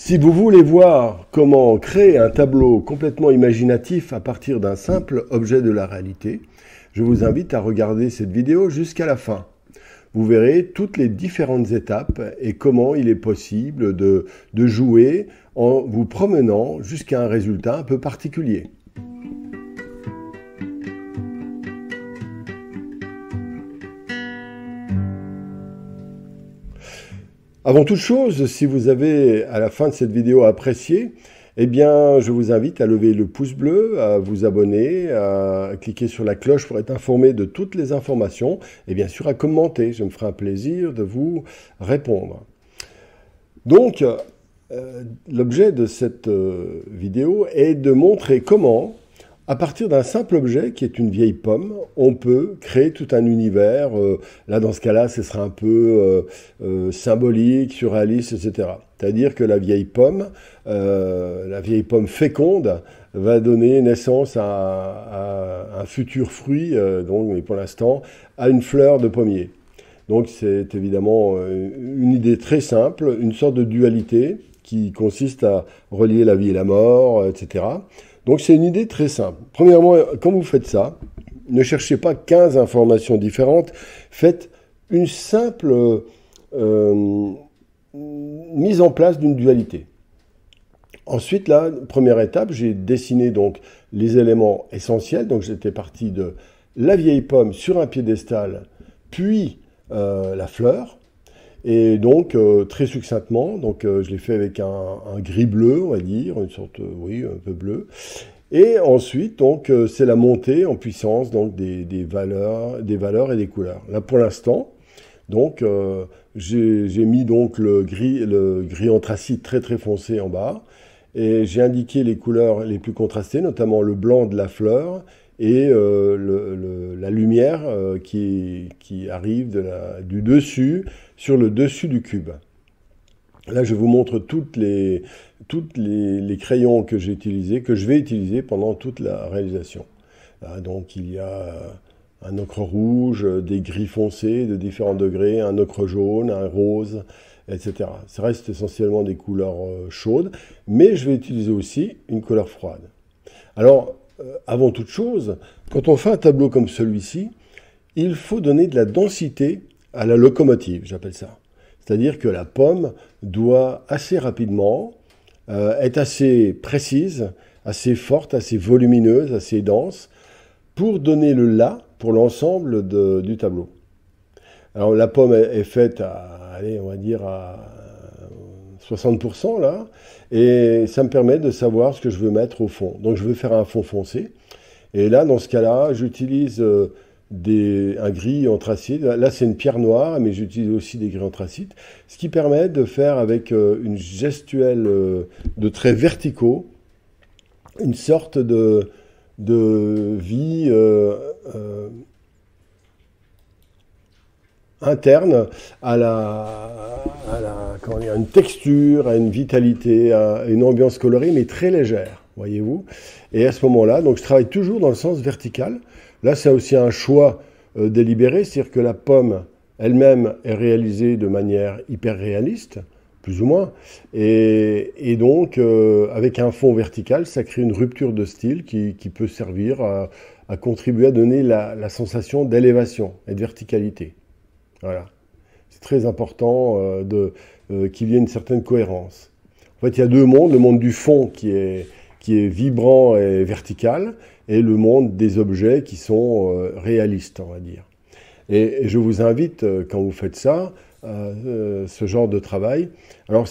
Si vous voulez voir comment créer un tableau complètement imaginatif à partir d'un simple objet de la réalité, je vous invite à regarder cette vidéo jusqu'à la fin. Vous verrez toutes les différentes étapes et comment il est possible de jouer en vous promenant jusqu'à un résultat un peu particulier. Avant toute chose, si vous avez à la fin de cette vidéo apprécié, eh bien, je vous invite à lever le pouce bleu, à vous abonner, à cliquer sur la cloche pour être informé de toutes les informations et bien sûr à commenter. Je me ferai un plaisir de vous répondre. Donc, l'objet de cette vidéo est de montrer comment, à partir d'un simple objet qui est une vieille pomme, on peut créer tout un univers. Là, dans ce cas-là, ce sera un peu symbolique, surréaliste, etc. C'est-à-dire que la vieille pomme féconde, va donner naissance à un futur fruit, mais pour l'instant, à une fleur de pommier. Donc, c'est évidemment une idée très simple, une sorte de dualité qui consiste à relier la vie et la mort, etc. Donc c'est une idée très simple. Premièrement, quand vous faites ça, ne cherchez pas 15 informations différentes, faites une simple mise en place d'une dualité. Ensuite, la première étape, j'ai dessiné donc les éléments essentiels. Donc j'étais parti de la vieille pomme sur un piédestal, puis la fleur. Et donc, très succinctement, je l'ai fait avec un gris bleu, on va dire, une sorte, oui, un peu bleu. Et ensuite, c'est la montée en puissance donc, des valeurs et des couleurs. Là, pour l'instant, j'ai mis donc le gris anthracite très très foncé en bas. Et j'ai indiqué les couleurs les plus contrastées, notamment le blanc de la fleur et la lumière qui arrive du dessus sur le dessus du cube. Là, je vous montre toutes les crayons que j'ai utilisés, que je vais utiliser pendant toute la réalisation. Là, donc, il y a un ocre rouge, des gris foncés de différents degrés, un ocre jaune, un rose, etc. Ça reste essentiellement des couleurs chaudes, mais je vais utiliser aussi une couleur froide. Alors, avant toute chose, quand on fait un tableau comme celui-ci, il faut donner de la densité à la locomotive, j'appelle ça. C'est-à-dire que la pomme doit assez rapidement être assez précise, assez forte, assez volumineuse, assez dense, pour donner le là pour l'ensemble du tableau. Alors la pomme est faite on va dire à 60% là, et ça me permet de savoir ce que je veux mettre au fond. Donc je veux faire un fond foncé, et là dans ce cas-là, j'utilise un gris anthracite. Là c'est une pierre noire, mais j'utilise aussi des gris anthracites, ce qui permet de faire avec une gestuelle de traits verticaux, une sorte de vie interne à une texture, à une vitalité, à une ambiance colorée, mais très légère, voyez-vous. Et à ce moment-là, donc je travaille toujours dans le sens vertical. Là, c'est aussi un choix délibéré, c'est-à-dire que la pomme elle-même est réalisée de manière hyper réaliste, plus ou moins, et donc avec un fond vertical, ça crée une rupture de style qui peut servir à contribuer à donner la sensation d'élévation et de verticalité. Voilà. C'est très important qu'il y ait une certaine cohérence. En fait, il y a deux mondes, le monde du fond qui est vibrant et vertical, et le monde des objets qui sont réalistes, on va dire. Et je vous invite, quand vous faites ça, ce genre de travail, alors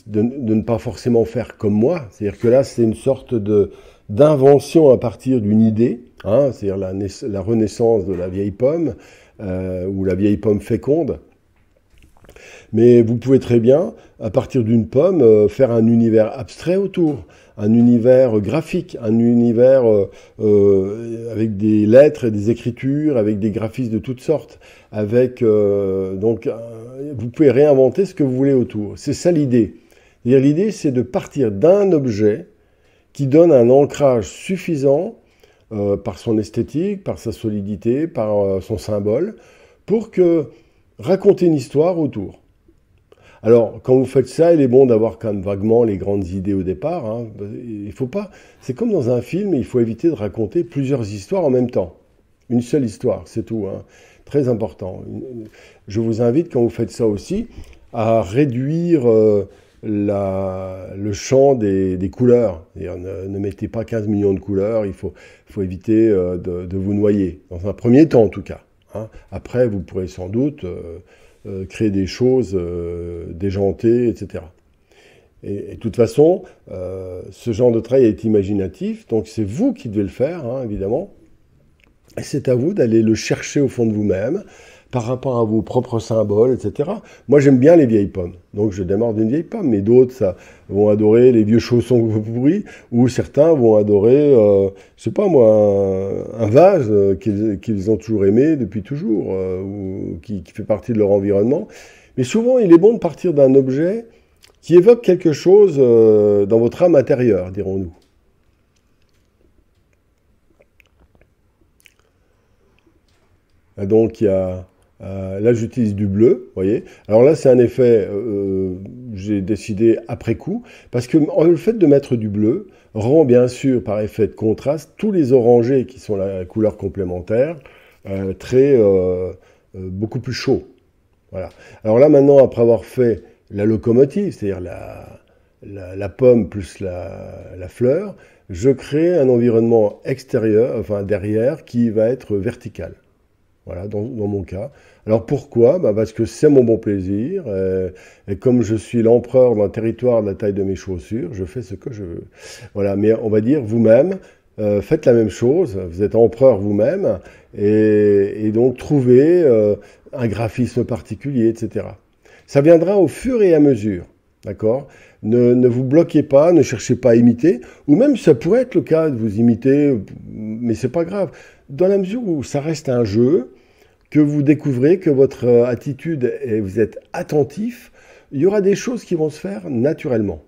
de ne pas forcément faire comme moi, c'est-à-dire que là, c'est une sorte d'invention à partir d'une idée, hein, c'est-à-dire la renaissance de la vieille pomme, ou la vieille pomme féconde. Mais vous pouvez très bien, à partir d'une pomme, faire un univers abstrait autour, un univers graphique, un univers avec des lettres et des écritures, avec des graphismes de toutes sortes. Vous pouvez réinventer ce que vous voulez autour. C'est ça l'idée. L'idée, c'est de partir d'un objet qui donne un ancrage suffisant par son esthétique, par sa solidité, par son symbole, pour raconter une histoire autour. Alors, quand vous faites ça, il est bon d'avoir quand même vaguement les grandes idées au départ, hein. Il faut pas. C'est comme dans un film, il faut éviter de raconter plusieurs histoires en même temps. Une seule histoire, c'est tout, hein. Très important. Je vous invite, quand vous faites ça aussi, à réduire le champ des couleurs. Ne mettez pas 15 millions de couleurs, faut éviter de vous noyer, dans un premier temps en tout cas, hein. Après, vous pourrez sans doute créer des choses déjantées, etc. Et de toute façon, ce genre de travail est imaginatif, donc c'est vous qui devez le faire, hein, évidemment. Et c'est à vous d'aller le chercher au fond de vous-même, par rapport à vos propres symboles, etc. Moi, j'aime bien les vieilles pommes, donc je démarre d'une vieille pomme, mais d'autres vont adorer les vieux chaussons pourris, ou certains vont adorer, je sais pas moi, un vase qu'ils ont toujours aimé depuis toujours, ou qui fait partie de leur environnement. Mais souvent, il est bon de partir d'un objet qui évoque quelque chose dans votre âme intérieure, dirons-nous. Donc, là, j'utilise du bleu, vous voyez. Alors là, c'est un effet, j'ai décidé après coup, parce que le fait de mettre du bleu rend bien sûr, par effet de contraste, tous les orangés, qui sont la couleur complémentaire, beaucoup plus chauds. Voilà. Alors là, maintenant, après avoir fait la locomotive, c'est-à-dire la pomme plus la fleur, je crée un environnement extérieur, enfin derrière, qui va être vertical. Voilà, dans mon cas. Alors pourquoi? Parce que c'est mon bon plaisir, et comme je suis l'empereur d'un territoire de la taille de mes chaussures, je fais ce que je veux. Voilà, mais on va dire vous-même, faites la même chose, vous êtes empereur vous-même, et donc trouvez un graphisme particulier, etc. Ça viendra au fur et à mesure, d'accord? Ne vous bloquez pas, ne cherchez pas à imiter, ou même ça pourrait être le cas de vous imiter, mais c'est pas grave. Dans la mesure où ça reste un jeu, que vous découvrez, que votre attitude, et vous êtes attentif, il y aura des choses qui vont se faire naturellement.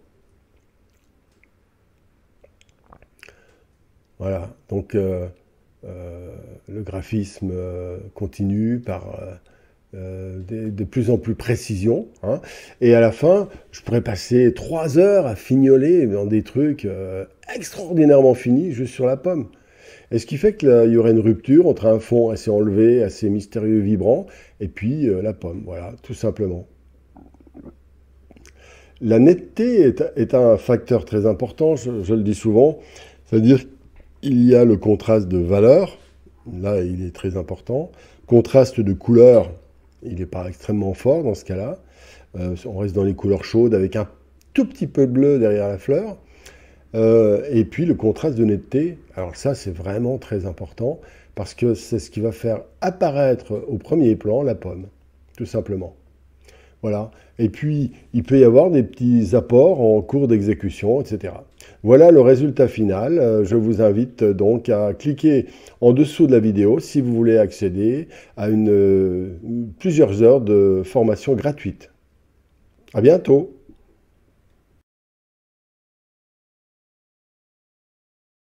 Voilà, donc le graphisme continue par de plus en plus précision, hein. Et à la fin, je pourrais passer 3 heures à fignoler dans des trucs extraordinairement finis juste sur la pomme. Et ce qui fait qu'il y aurait une rupture entre un fond assez enlevé, assez mystérieux, vibrant, et puis la pomme, voilà, tout simplement. La netteté est un facteur très important, je le dis souvent, c'est-à-dire qu'il y a le contraste de valeur, là il est très important, contraste de couleur, il n'est pas extrêmement fort dans ce cas-là, on reste dans les couleurs chaudes avec un tout petit peu de bleu derrière la fleur. Et puis le contraste de netteté, alors ça c'est vraiment très important parce que c'est ce qui va faire apparaître au premier plan la pomme, tout simplement. Voilà. Et puis il peut y avoir des petits apports en cours d'exécution, etc. Voilà le résultat final. Je vous invite donc à cliquer en dessous de la vidéo si vous voulez accéder à plusieurs heures de formation gratuite. À bientôt!